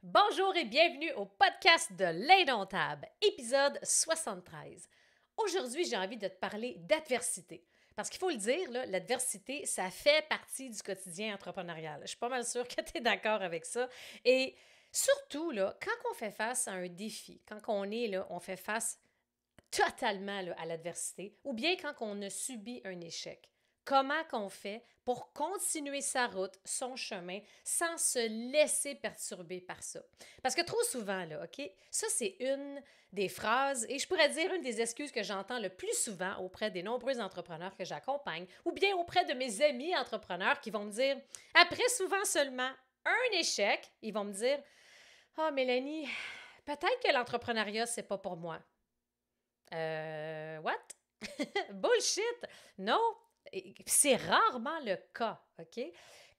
Bonjour et bienvenue au podcast de l'Indomptable, épisode 73. Aujourd'hui, j'ai envie de te parler d'adversité. Parce qu'il faut le dire, là, l'adversité, ça fait partie du quotidien entrepreneurial. Je suis pas mal sûre que tu es d'accord avec ça. Et surtout, là, quand on fait face à un défi, quand on est là, on fait face totalement là, à l'adversité, ou bien quand on a subi un échec. Comment qu'on fait pour continuer sa route, son chemin, sans se laisser perturber par ça? Parce que trop souvent, là, OK, ça, c'est une des phrases, et je pourrais dire une des excuses que j'entends le plus souvent auprès des nombreux entrepreneurs que j'accompagne, ou bien auprès de mes amis entrepreneurs qui vont me dire, après souvent seulement un échec, ils vont me dire, ah, Mélanie, peut-être que l'entrepreneuriat, c'est pas pour moi. What? Bullshit! Non, c'est rarement le cas, OK?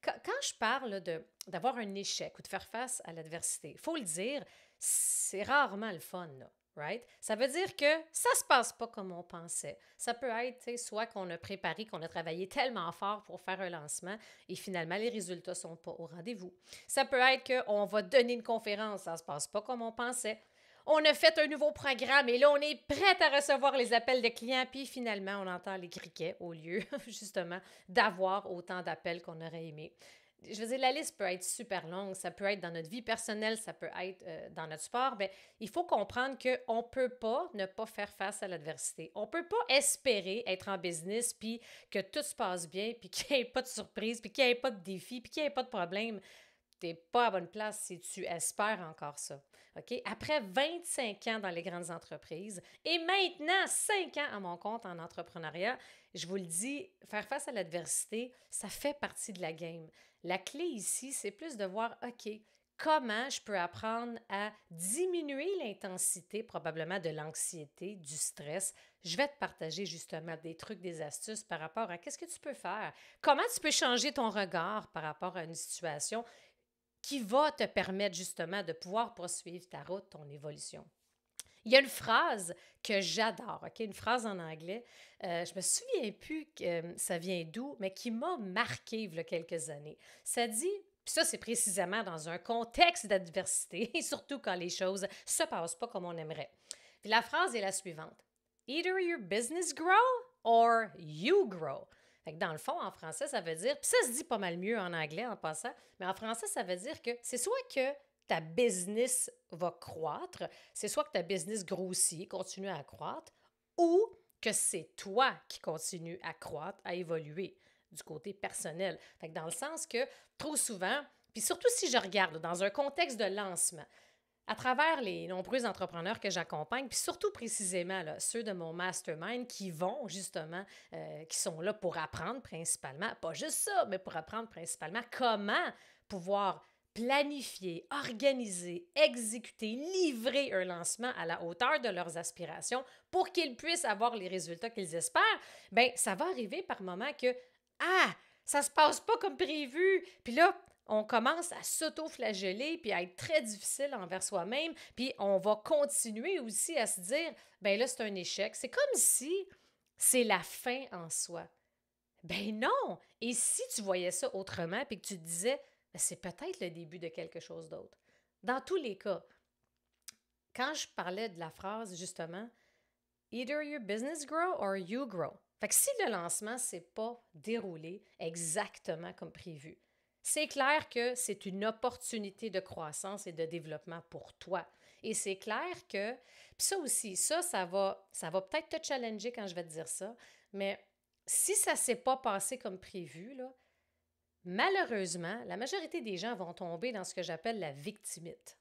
Quand je parle d'avoir un échec ou de faire face à l'adversité, il faut le dire, c'est rarement le fun, là, right? Ça veut dire que ça se passe pas comme on pensait. Ça peut être, tu sais, soit qu'on a préparé, qu'on a travaillé tellement fort pour faire un lancement et finalement, les résultats sont pas au rendez-vous. Ça peut être qu'on va donner une conférence, ça se passe pas comme on pensait. On a fait un nouveau programme et là, on est prête à recevoir les appels de clients, puis finalement, on entend les criquets au lieu, justement, d'avoir autant d'appels qu'on aurait aimé. Je veux dire, la liste peut être super longue. Ça peut être dans notre vie personnelle, ça peut être dans notre sport. Bien, il faut comprendre qu'on ne peut pas ne pas faire face à l'adversité. On ne peut pas espérer être en business, puis que tout se passe bien, puis qu'il n'y ait pas de surprise, puis qu'il n'y ait pas de défi, puis qu'il n'y ait pas de problème. Tu n'es pas à bonne place si tu espères encore ça. OK? Après 25 ans dans les grandes entreprises et maintenant 5 ans à mon compte en entrepreneuriat, je vous le dis, faire face à l'adversité, ça fait partie de la game. La clé ici, c'est plus de voir, OK, comment je peux apprendre à diminuer l'intensité probablement de l'anxiété, du stress. Je vais te partager justement des trucs, des astuces par rapport à qu'est-ce que tu peux faire. Comment tu peux changer ton regard par rapport à une situation qui va te permettre justement de pouvoir poursuivre ta route, ton évolution. Il y a une phrase que j'adore, OK? Une phrase en anglais. Je me souviens plus que ça vient d'où, mais qui m'a marqué il y a quelques années. Ça dit, puis ça, c'est précisément dans un contexte d'adversité, et surtout quand les choses ne se passent pas comme on aimerait. Puis la phrase est la suivante. Either your business grow or you grow. Fait que dans le fond, en français, ça veut dire, puis ça se dit pas mal mieux en anglais en passant, mais en français, ça veut dire que c'est soit que ta business va croître, c'est soit que ta business grossit, continue à croître, ou que c'est toi qui continue à croître, à évoluer du côté personnel. Fait que dans le sens que trop souvent, puis surtout si je regarde dans un contexte de lancement, à travers les nombreux entrepreneurs que j'accompagne, puis surtout précisément là, ceux de mon mastermind qui vont justement, qui sont là pour apprendre principalement, pas juste ça, mais pour apprendre principalement comment pouvoir planifier, organiser, exécuter, livrer un lancement à la hauteur de leurs aspirations pour qu'ils puissent avoir les résultats qu'ils espèrent, bien, ça va arriver par moment que, ah, ça se passe pas comme prévu. Puis là, on commence à s'auto-flageller puis à être très difficile envers soi-même. Puis on va continuer aussi à se dire, ben là, c'est un échec. C'est comme si c'est la fin en soi. Ben non! Et si tu voyais ça autrement puis que tu te disais, ben c'est peut-être le début de quelque chose d'autre. Dans tous les cas, quand je parlais de la phrase, justement, either your business grow or you grow. Fait que si le lancement ne s'est pas déroulé exactement comme prévu, c'est clair que c'est une opportunité de croissance et de développement pour toi. Et c'est clair que, puis ça aussi, ça va peut-être te challenger quand je vais te dire ça, mais si ça ne s'est pas passé comme prévu, là, malheureusement, la majorité des gens vont tomber dans ce que j'appelle la victimite.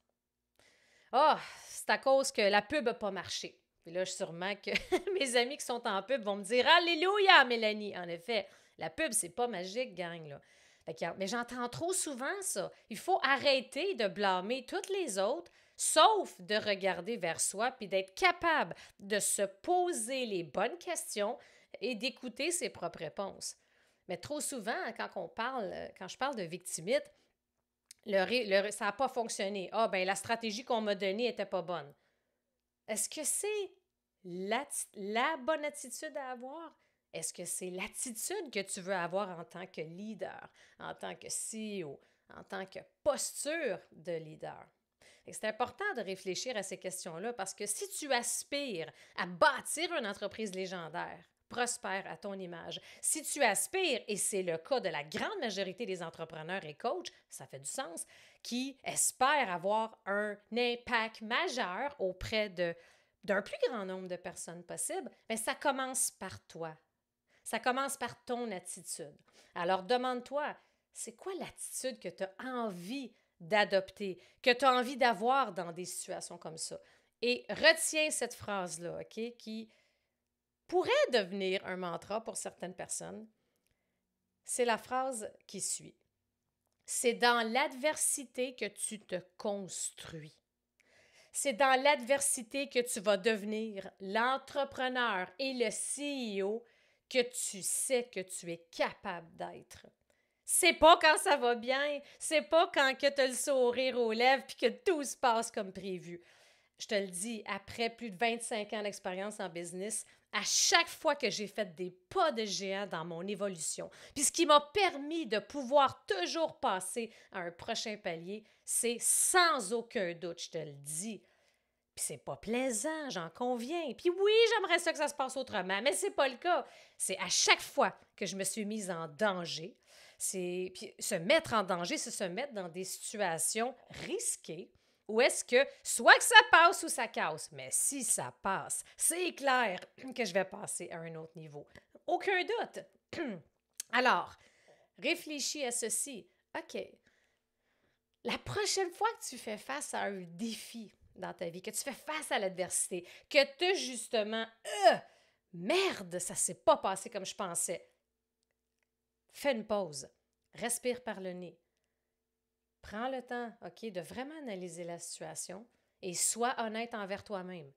Ah, c'est à cause que la pub n'a pas marché. Puis là, sûrement que mes amis qui sont en pub vont me dire Alléluia, Mélanie. En effet, la pub, c'est pas magique, gang, là. Mais j'entends trop souvent ça. Il faut arrêter de blâmer toutes les autres, sauf de regarder vers soi puis d'être capable de se poser les bonnes questions et d'écouter ses propres réponses. Mais trop souvent, quand je parle de victimite, ça n'a pas fonctionné. Ah, ben la stratégie qu'on m'a donnée n'était pas bonne. Est-ce que c'est la bonne attitude à avoir? Est-ce que c'est l'attitude que tu veux avoir en tant que leader, en tant que CEO, en tant que posture de leader? Et c'est important de réfléchir à ces questions-là parce que si tu aspires à bâtir une entreprise légendaire, prospère à ton image, si tu aspires, et c'est le cas de la grande majorité des entrepreneurs et coachs, ça fait du sens, qui espèrent avoir un impact majeur auprès d'un plus grand nombre de personnes possible, bien, ça commence par toi. Ça commence par ton attitude. Alors demande-toi, c'est quoi l'attitude que tu as envie d'adopter, que tu as envie d'avoir dans des situations comme ça? Et retiens cette phrase-là, OK, qui pourrait devenir un mantra pour certaines personnes. C'est la phrase qui suit. C'est dans l'adversité que tu te construis. C'est dans l'adversité que tu vas devenir l'entrepreneur et le CEO que tu sais que tu es capable d'être. C'est pas quand ça va bien, c'est pas quand que tu as le sourire aux lèvres puis que tout se passe comme prévu. Je te le dis, après plus de 25 ans d'expérience en business, à chaque fois que j'ai fait des pas de géant dans mon évolution, puis ce qui m'a permis de pouvoir toujours passer à un prochain palier, c'est sans aucun doute, je te le dis. Puis c'est pas plaisant, j'en conviens. Puis oui, j'aimerais ça que ça se passe autrement, mais c'est pas le cas. C'est à chaque fois que je me suis mise en danger. Puis se mettre en danger, c'est se mettre dans des situations risquées où est-ce que soit que ça passe ou ça casse. Mais si ça passe, c'est clair que je vais passer à un autre niveau. Aucun doute. Alors, réfléchis à ceci. OK. La prochaine fois que tu fais face à un défi dans ta vie, que tu fais face à l'adversité, que tu justement, merde, ça s'est pas passé comme je pensais. Fais une pause. Respire par le nez. Prends le temps, OK, de vraiment analyser la situation et sois honnête envers toi-même.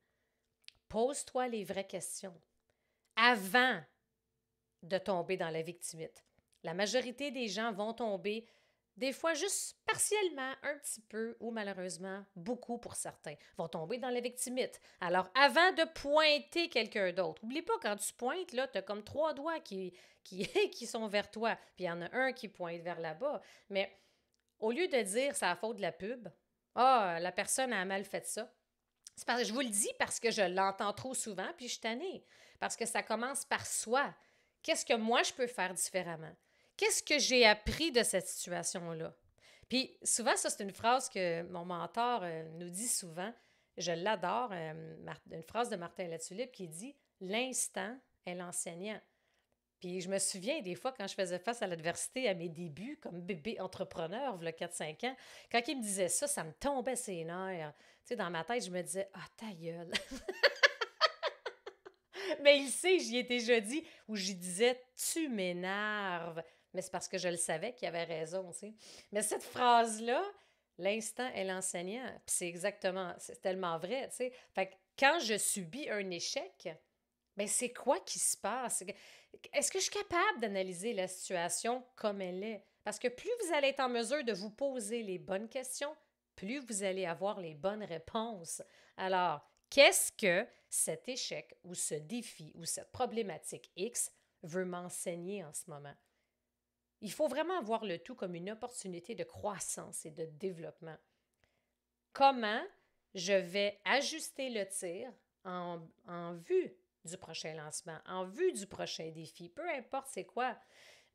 Pose-toi les vraies questions avant de tomber dans la victimite. La majorité des gens vont tomber des fois juste partiellement, un petit peu, ou malheureusement beaucoup pour certains, vont tomber dans la victimite. Alors, avant de pointer quelqu'un d'autre, n'oublie pas, quand tu pointes, là, tu as comme 3 doigts qui sont vers toi, puis il y en a un qui pointe vers là-bas. Mais au lieu de dire c'est la faute de la pub, ah, la personne a mal fait ça. C'est parce que je vous le dis parce que je l'entends trop souvent, puis je suis tannée. Parce que ça commence par soi. Qu'est-ce que moi je peux faire différemment? Qu'est-ce que j'ai appris de cette situation-là? Puis souvent, ça, c'est une phrase que mon mentor nous dit souvent. Je l'adore, une phrase de Martin Latulippe qui dit « L'instant est l'enseignant ». Puis je me souviens des fois quand je faisais face à l'adversité à mes débuts comme bébé entrepreneur, il y a 4-5 ans, quand il me disait ça, ça me tombait ses nerfs. Tu sais, dans ma tête, je me disais « Ah, ta gueule! » Mais il sait, j'y étais jeudi, où j'y disais « Tu m'énerves! » Mais c'est parce que je le savais qu'il avait raison, tu sais. Mais cette phrase-là, l'instant est l'enseignant. Puis c'est exactement, c'est tellement vrai, tu sais. Fait que quand je subis un échec, bien, c'est quoi qui se passe? Est-ce que je suis capable d'analyser la situation comme elle est? Parce que plus vous allez être en mesure de vous poser les bonnes questions, plus vous allez avoir les bonnes réponses. Alors, qu'est-ce que cet échec ou ce défi ou cette problématique X veut m'enseigner en ce moment? Il faut vraiment voir le tout comme une opportunité de croissance et de développement. Comment je vais ajuster le tir en vue du prochain lancement, en vue du prochain défi, peu importe c'est quoi.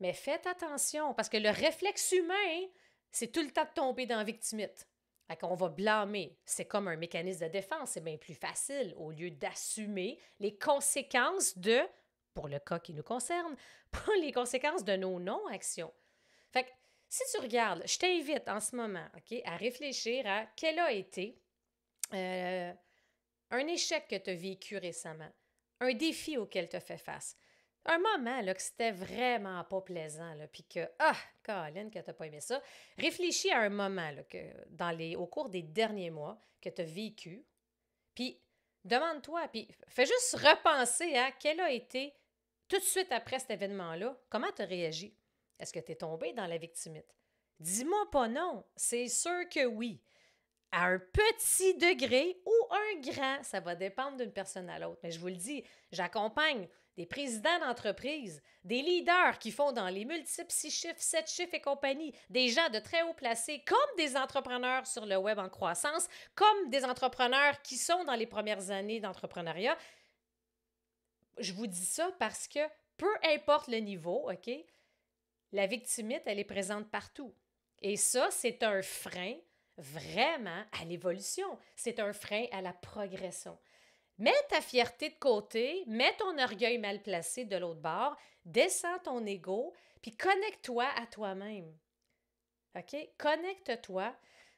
Mais faites attention, parce que le réflexe humain, c'est tout le temps de tomber dans la victimite. Fait qu'on va blâmer. C'est comme un mécanisme de défense, c'est bien plus facile au lieu d'assumer les conséquences pour le cas qui nous concerne, pour les conséquences de nos non-actions. Fait que si tu regardes, je t'invite en ce moment, OK, à réfléchir à quel a été un échec que tu as vécu récemment, un défi auquel tu as fait face, un moment là, que c'était vraiment pas plaisant, puis que, Caroline, que tu n'as pas aimé ça. Réfléchis à un moment là, au cours des derniers mois que tu as vécu, puis demande-toi, puis fais juste repenser à quel a été, tout de suite après cet événement-là, comment tu as réagi? Est-ce que tu es tombé dans la victimite? Dis-moi pas non, c'est sûr que oui. À un petit degré ou un grand, ça va dépendre d'une personne à l'autre. Mais je vous le dis, j'accompagne des présidents d'entreprise, des leaders qui font dans les multiples 6 chiffres, 7 chiffres et compagnie, des gens de très haut placés, comme des entrepreneurs sur le web en croissance, comme des entrepreneurs qui sont dans les premières années d'entrepreneuriat. Je vous dis ça parce que peu importe le niveau, OK, la victimite, elle est présente partout. Et ça, c'est un frein vraiment à l'évolution. C'est un frein à la progression. Mets ta fierté de côté, mets ton orgueil mal placé de l'autre bord, descends ton ego, puis connecte-toi à toi-même. OK? Connecte-toi.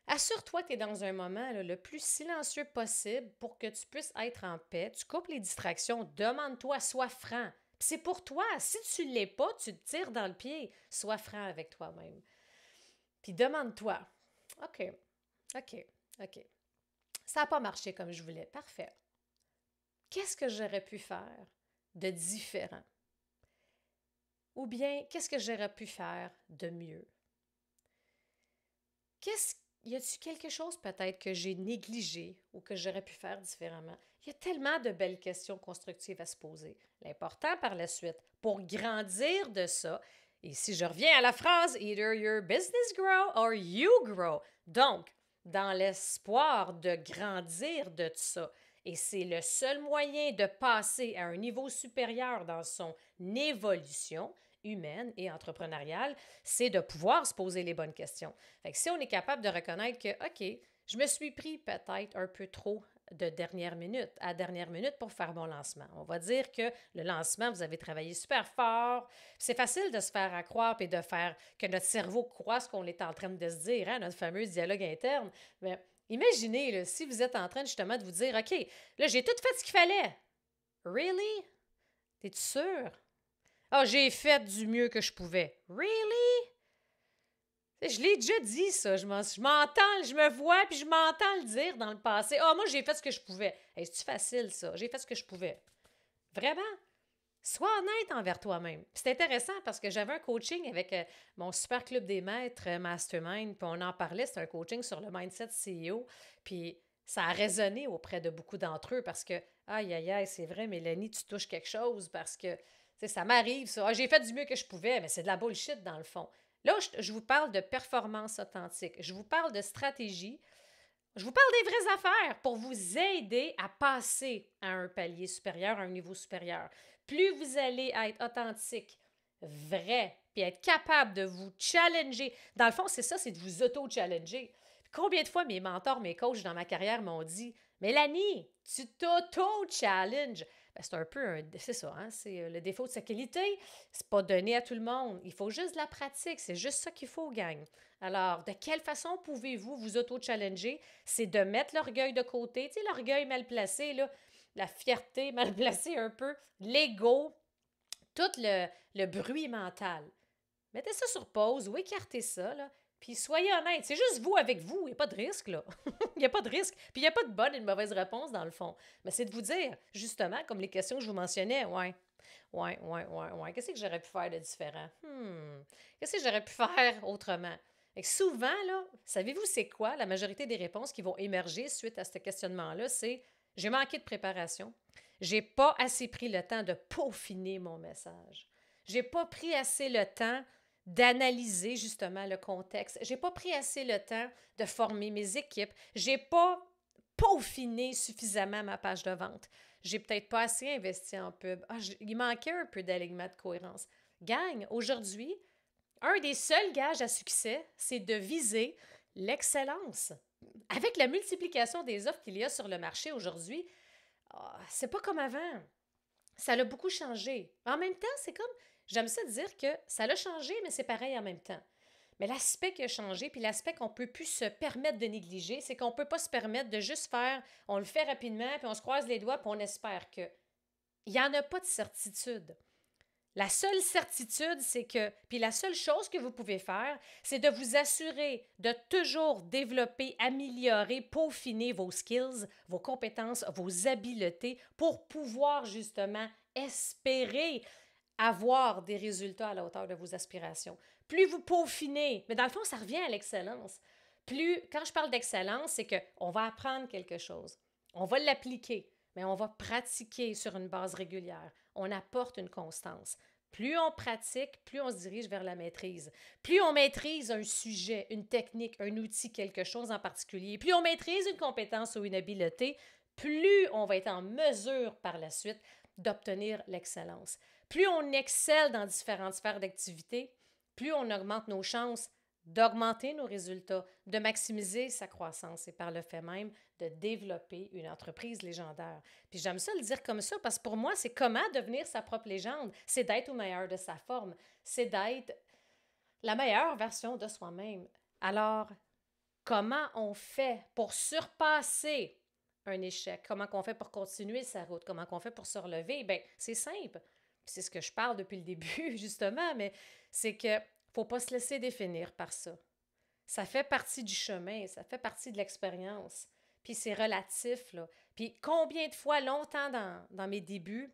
Assure-toi que tu es dans un moment là, le plus silencieux possible pour que tu puisses être en paix. Tu coupes les distractions. Demande-toi, sois franc. Puis c'est pour toi. Si tu ne l'es pas, tu te tires dans le pied. Sois franc avec toi-même. Puis demande-toi, OK, ça n'a pas marché comme je voulais. Parfait. Qu'est-ce que j'aurais pu faire de différent? Ou bien, qu'est-ce que j'aurais pu faire de mieux? Y a-t-il quelque chose peut-être que j'ai négligé ou que j'aurais pu faire différemment? Il y a tellement de belles questions constructives à se poser. L'important par la suite, pour grandir de ça, et si je reviens à la phrase « Either your business grow or you grow », donc, dans l'espoir de grandir de ça, et c'est le seul moyen de passer à un niveau supérieur dans son évolution humaine et entrepreneuriale, c'est de pouvoir se poser les bonnes questions. Fait que si on est capable de reconnaître que, OK, je me suis pris peut-être un peu trop de dernière minute, à dernière minute pour faire mon lancement. On va dire que le lancement, vous avez travaillé super fort. C'est facile de se faire accroire et de faire que notre cerveau croit ce qu'on est en train de se dire, hein, notre fameux dialogue interne. Mais imaginez, là, si vous êtes en train justement de vous dire, OK, là, j'ai tout fait ce qu'il fallait. Really? T'es-tu sûr? Ah, j'ai fait du mieux que je pouvais. Really? Je l'ai déjà dit, ça. Je m'entends, je me vois, puis je m'entends le dire dans le passé. Ah, moi, j'ai fait ce que je pouvais. Hey, c'est-tu facile, ça? J'ai fait ce que je pouvais. Vraiment? Sois honnête envers toi-même. C'est intéressant parce que j'avais un coaching avec mon super club des maîtres Mastermind, puis on en parlait. C'est un coaching sur le mindset CEO. Puis ça a résonné auprès de beaucoup d'entre eux parce que, aïe, aïe, aïe, c'est vrai, Mélanie, tu touches quelque chose parce que, tu sais, ça m'arrive, ça. Ah, j'ai fait du mieux que je pouvais, mais c'est de la bullshit dans le fond. Là, je vous parle de performance authentique. Je vous parle de stratégie. Je vous parle des vraies affaires pour vous aider à passer à un palier supérieur, à un niveau supérieur. Plus vous allez être authentique, vrai, puis être capable de vous challenger. Dans le fond, c'est ça, c'est de vous auto-challenger. Combien de fois mes mentors, mes coachs dans ma carrière m'ont dit « Mélanie, tu t'auto-challenges ». Ben, c'est un peu c'est ça, hein? C'est le défaut de sa qualité. C'est pas donné à tout le monde. Il faut juste de la pratique. C'est juste ça qu'il faut, gang. Alors, de quelle façon pouvez-vous vous auto-challenger? C'est de mettre l'orgueil de côté. Tu sais, l'orgueil mal placé, là, la fierté mal placée un peu, l'ego, tout le bruit mental. Mettez ça sur pause ou écartez ça, là. Puis soyez honnête, c'est juste vous avec vous, il n'y a pas de risque, là. Il n'y a pas de risque. Puis il n'y a pas de bonne et de mauvaise réponse, dans le fond. Mais c'est de vous dire, justement, comme les questions que je vous mentionnais, ouais. Qu'est-ce que j'aurais pu faire de différent? Qu'est-ce que j'aurais pu faire autrement? Et souvent, là, savez-vous c'est quoi? La majorité des réponses qui vont émerger suite à ce questionnement-là, c'est « j'ai manqué de préparation. J'ai pas assez pris le temps de peaufiner mon message. J'ai pas pris assez le temps d'analyser justement le contexte. J'ai pas pris assez le temps de former mes équipes. J'ai pas peaufiné suffisamment ma page de vente. J'ai peut-être pas assez investi en pub. Il manquait un peu d'alignement de cohérence. Gang, aujourd'hui, un des seuls gages à succès, c'est de viser l'excellence. Avec la multiplication des offres qu'il y a sur le marché aujourd'hui, c'est pas comme avant. Ça a beaucoup changé. En même temps, c'est comme, j'aime ça dire que ça l'a changé, mais c'est pareil en même temps. Mais l'aspect qui a changé, puis l'aspect qu'on ne peut plus se permettre de négliger, c'est qu'on ne peut pas se permettre de juste faire, on le fait rapidement, puis on se croise les doigts, puis on espère que. Il n'y en a pas de certitude. La seule certitude, c'est que, puis la seule chose que vous pouvez faire, c'est de vous assurer de toujours développer, améliorer, peaufiner vos skills, vos compétences, vos habiletés pour pouvoir justement espérer avoir des résultats à la hauteur de vos aspirations. Plus vous peaufinez, mais dans le fond, ça revient à l'excellence. Quand je parle d'excellence, c'est qu'on va apprendre quelque chose, on va l'appliquer. Mais on va pratiquer sur une base régulière. On apporte une constance. Plus on pratique, plus on se dirige vers la maîtrise. Plus on maîtrise un sujet, une technique, un outil, quelque chose en particulier, plus on maîtrise une compétence ou une habileté, plus on va être en mesure par la suite d'obtenir l'excellence. Plus on excelle dans différentes sphères d'activité, plus on augmente nos chances d'augmenter nos résultats, de maximiser sa croissance et par le fait même de développer une entreprise légendaire. Puis j'aime ça le dire comme ça parce que pour moi, c'est comment devenir sa propre légende. C'est d'être au meilleur de sa forme. C'est d'être la meilleure version de soi-même. Alors, comment on fait pour surpasser un échec? Comment on fait pour continuer sa route? Comment on fait pour se relever? Bien, c'est simple. C'est ce que je parle depuis le début, justement, mais c'est que faut pas se laisser définir par ça. Ça fait partie du chemin, ça fait partie de l'expérience. Puis c'est relatif, là. Puis combien de fois, longtemps dans mes débuts,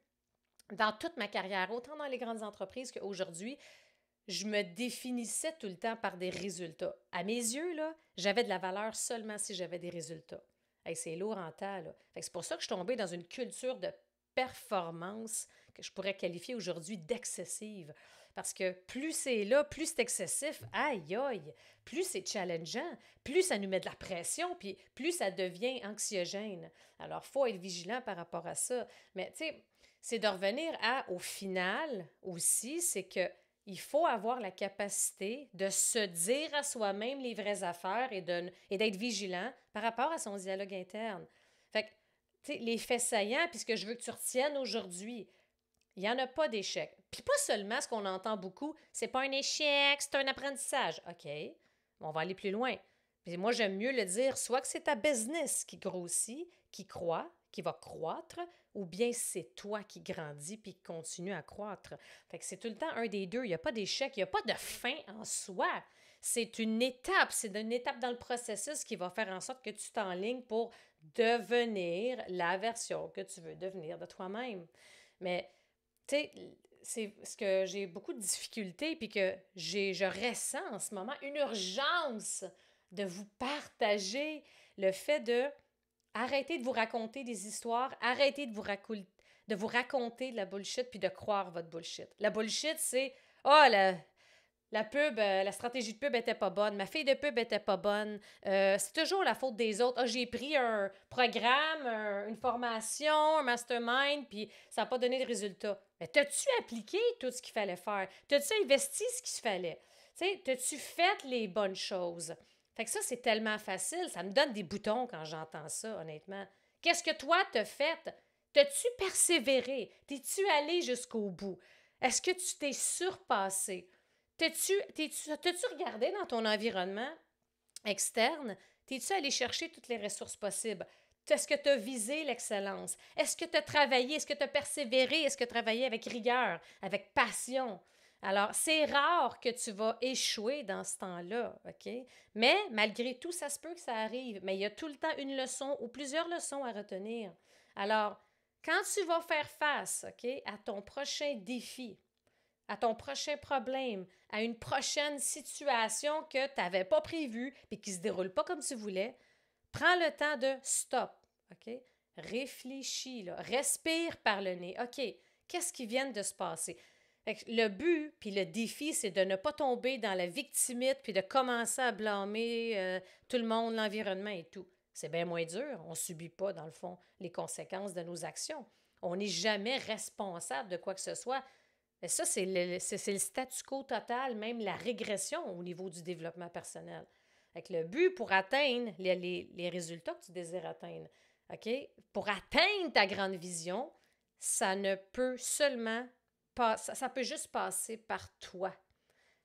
dans toute ma carrière, autant dans les grandes entreprises qu'aujourd'hui, je me définissais tout le temps par des résultats. À mes yeux, là, j'avais de la valeur seulement si j'avais des résultats. Hey, c'est lourd en temps, là. Fait que c'est pour ça que je suis tombée dans une culture de performance que je pourrais qualifier aujourd'hui d'excessive. Parce que plus c'est là, plus c'est excessif, aïe aïe, plus c'est challengeant, plus ça nous met de la pression, puis plus ça devient anxiogène. Alors, il faut être vigilant par rapport à ça. Mais tu sais, c'est de revenir au final aussi, c'est que il faut avoir la capacité de se dire à soi-même les vraies affaires et d'être vigilant par rapport à son dialogue interne. Fait que, tu sais, les faits saillants, puis ce que je veux que tu retiennes aujourd'hui, il n'y en a pas d'échec. Puis pas seulement ce qu'on entend beaucoup, c'est pas un échec, c'est un apprentissage. OK, on va aller plus loin. Puis moi, j'aime mieux le dire, soit que c'est ta business qui grossit, qui croît, qui va croître, ou bien c'est toi qui grandis puis qui continue à croître. Fait que c'est tout le temps un des deux. Il n'y a pas d'échec, il n'y a pas de fin en soi. C'est une étape dans le processus qui va faire en sorte que tu t'enlignes pour devenir la version que tu veux devenir de toi-même. Mais tu sais, c'est ce que j'ai beaucoup de difficultés puis que je ressens en ce moment une urgence de vous partager le fait de arrêter de vous raconter des histoires, arrêter de vous raconter de la bullshit puis de croire votre bullshit. La bullshit, c'est oh, la pub, la stratégie de pub était pas bonne, ma fille de pub était pas bonne, c'est toujours la faute des autres. Ah, j'ai pris un programme, une formation, un mastermind, puis ça n'a pas donné de résultat. Mais t'as-tu appliqué tout ce qu'il fallait faire? T'as-tu investi ce qu'il fallait? Tu sais, t'as-tu fait les bonnes choses? Fait que ça, c'est tellement facile. Ça me donne des boutons quand j'entends ça, honnêtement. Qu'est-ce que toi t'as fait? T'as-tu persévéré? T'es-tu allé jusqu'au bout? Est-ce que tu t'es surpassé? T'as-tu regardé dans ton environnement externe? T'es-tu allé chercher toutes les ressources possibles? Est-ce que tu as visé l'excellence? Est-ce que tu as travaillé? Est-ce que tu as persévéré? Est-ce que tu as travaillé avec rigueur, avec passion? Alors, c'est rare que tu vas échouer dans ce temps-là, OK? Mais malgré tout, ça se peut que ça arrive. Mais il y a tout le temps une leçon ou plusieurs leçons à retenir. Alors, quand tu vas faire face, OK, à ton prochain défi, à ton prochain problème, à une prochaine situation que tu n'avais pas prévue et qui ne se déroule pas comme tu voulais, prends le temps de stop, OK? Réfléchis, là, respire par le nez. OK, qu'est-ce qui vient de se passer? Le but puis le défi, c'est de ne pas tomber dans la victimite puis de commencer à blâmer tout le monde, l'environnement et tout. C'est bien moins dur. On ne subit pas, dans le fond, les conséquences de nos actions. On n'est jamais responsable de quoi que ce soit. Et ça, c'est le statu quo total, même la régression au niveau du développement personnel. Avec le but pour atteindre les résultats que tu désires atteindre, OK? Pour atteindre ta grande vision, ça ne peut seulement pas, ça peut juste passer par toi,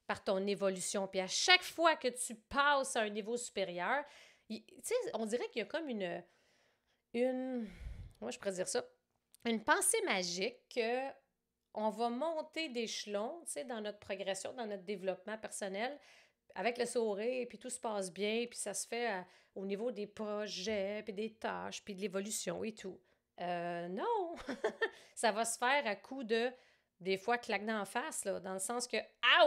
par ton évolution. Puis à chaque fois que tu passes à un niveau supérieur, tu sais, on dirait qu'il y a comme moi je pourrais dire ça, une pensée magique que on va monter d'échelon, tu sais, dans notre progression, dans notre développement personnel, avec le sourire, puis tout se passe bien, puis ça se fait au niveau des projets, puis des tâches, puis de l'évolution et tout. Non! Ça va se faire à coup de, des fois, claque d'en face, là, dans le sens que,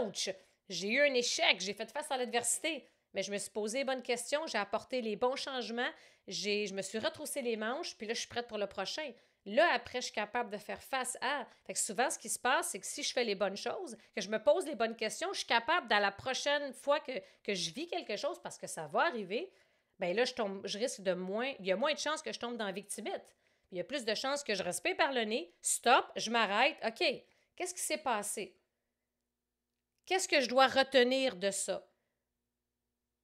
ouch! J'ai eu un échec, j'ai fait face à l'adversité. mais je me suis posé les bonnes questions, j'ai apporté les bons changements, je me suis retroussé les manches, puis là, je suis prête pour le prochain. Là, après, je suis capable de faire face à. Fait que souvent, ce qui se passe, c'est que si je fais les bonnes choses, que je me pose les bonnes questions, je suis capable, dans la prochaine fois que je vis quelque chose, parce que ça va arriver, bien là, je risque de moins. Il y a moins de chances que je tombe dans la victimite. Il y a plus de chances que je respire par le nez, stop, je m'arrête, OK, qu'est-ce qui s'est passé? Qu'est-ce que je dois retenir de ça?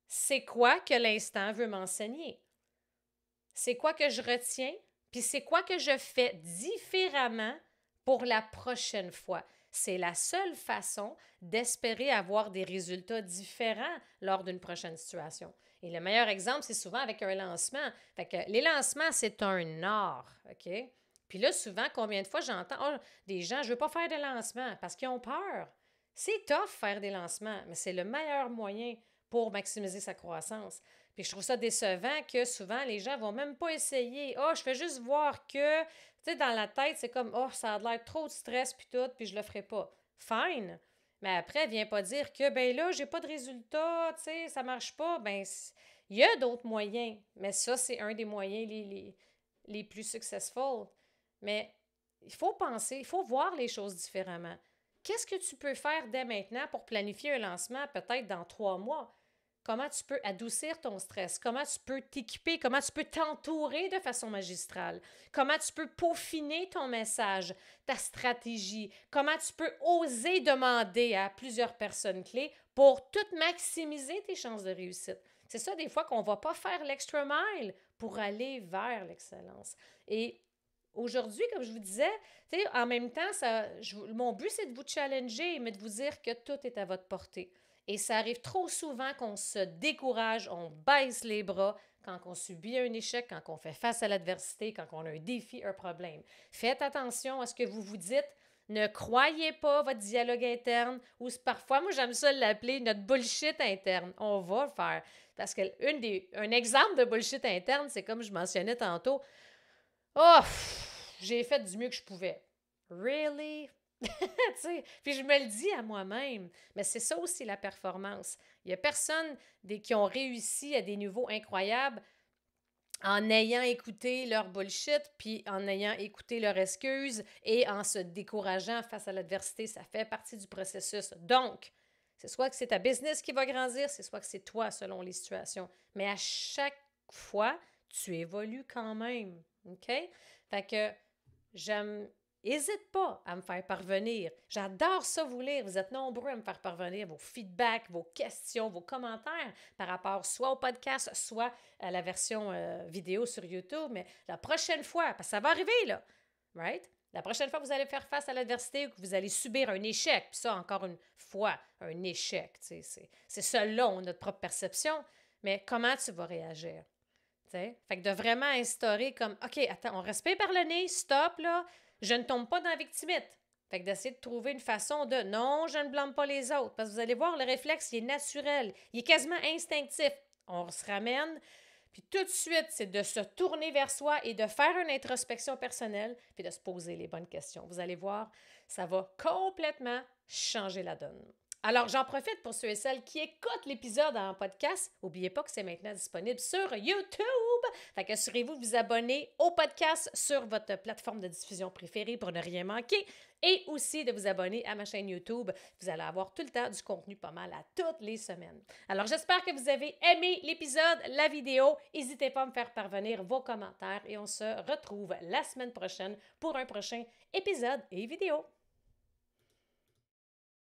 C'est quoi que l'instant veut m'enseigner? C'est quoi que je retiens? Puis c'est quoi que je fais différemment pour la prochaine fois? C'est la seule façon d'espérer avoir des résultats différents lors d'une prochaine situation. Et le meilleur exemple, c'est souvent avec un lancement. Fait que les lancements, c'est un art, OK? Puis là, souvent, combien de fois j'entends des gens, je ne veux pas faire de lancement parce qu'ils ont peur. C'est tough faire des lancements, mais c'est le meilleur moyen pour maximiser sa croissance. Puis je trouve ça décevant que souvent les gens vont même pas essayer. Oh, je fais juste voir que, tu sais, dans la tête, c'est comme, oh, ça a l'air trop de stress puis tout, puis je le ferai pas. Fine. Mais après, viens pas dire que, ben là, j'ai pas de résultat, tu sais, ça marche pas. Ben, il y a d'autres moyens, mais ça, c'est un des moyens les plus successful. Mais il faut penser, il faut voir les choses différemment. Qu'est-ce que tu peux faire dès maintenant pour planifier un lancement peut-être dans 3 mois? Comment tu peux adoucir ton stress? Comment tu peux t'équiper? Comment tu peux t'entourer de façon magistrale? Comment tu peux peaufiner ton message, ta stratégie? Comment tu peux oser demander à plusieurs personnes clés pour tout maximiser tes chances de réussite? C'est ça, des fois, qu'on ne va pas faire l'extra mile pour aller vers l'excellence. Et aujourd'hui, comme je vous disais, en même temps, mon but, c'est de vous challenger, mais de vous dire que tout est à votre portée. Et ça arrive trop souvent qu'on se décourage, on baisse les bras quand on subit un échec, quand on fait face à l'adversité, quand on a un défi, un problème. Faites attention à ce que vous vous dites. Ne croyez pas votre dialogue interne ou parfois, moi j'aime ça l'appeler notre bullshit interne. On va le faire. Parce un exemple de bullshit interne, c'est comme je mentionnais tantôt. Oh, j'ai fait du mieux que je pouvais. Really? Puis je me le dis à moi-même. Mais c'est ça aussi la performance. Il n'y a personne qui ont réussi à des niveaux incroyables en ayant écouté leur bullshit, puis en ayant écouté leurs excuses et en se décourageant face à l'adversité. Ça fait partie du processus. Donc, c'est soit que c'est ta business qui va grandir, c'est soit que c'est toi selon les situations. Mais à chaque fois, tu évolues quand même. OK? Fait que n'hésite pas à me faire parvenir. J'adore ça vous lire. Vous êtes nombreux à me faire parvenir vos feedbacks, vos questions, vos commentaires par rapport soit au podcast, soit à la version vidéo sur YouTube. Mais la prochaine fois, parce que ça va arriver, là, right? La prochaine fois que vous allez faire face à l'adversité ou que vous allez subir un échec, puis ça, encore une fois, un échec, c'est selon notre propre perception, mais comment tu vas réagir? T'sais? Fait que de vraiment instaurer comme, OK, attends, on respire par le nez, stop, là, je ne tombe pas dans la victimite. Fait que d'essayer de trouver une façon de, non, je ne blâme pas les autres, parce que vous allez voir, le réflexe, il est naturel, il est quasiment instinctif. On se ramène, puis tout de suite, c'est de se tourner vers soi et de faire une introspection personnelle, puis de se poser les bonnes questions. Vous allez voir, ça va complètement changer la donne. Alors, j'en profite pour ceux et celles qui écoutent l'épisode en podcast. N'oubliez pas que c'est maintenant disponible sur YouTube. Fait qu'assurez-vous de vous abonner au podcast sur votre plateforme de diffusion préférée pour ne rien manquer et aussi de vous abonner à ma chaîne YouTube. Vous allez avoir tout le temps du contenu pas mal à toutes les semaines. Alors, j'espère que vous avez aimé l'épisode, la vidéo. N'hésitez pas à me faire parvenir vos commentaires et on se retrouve la semaine prochaine pour un prochain épisode et vidéo.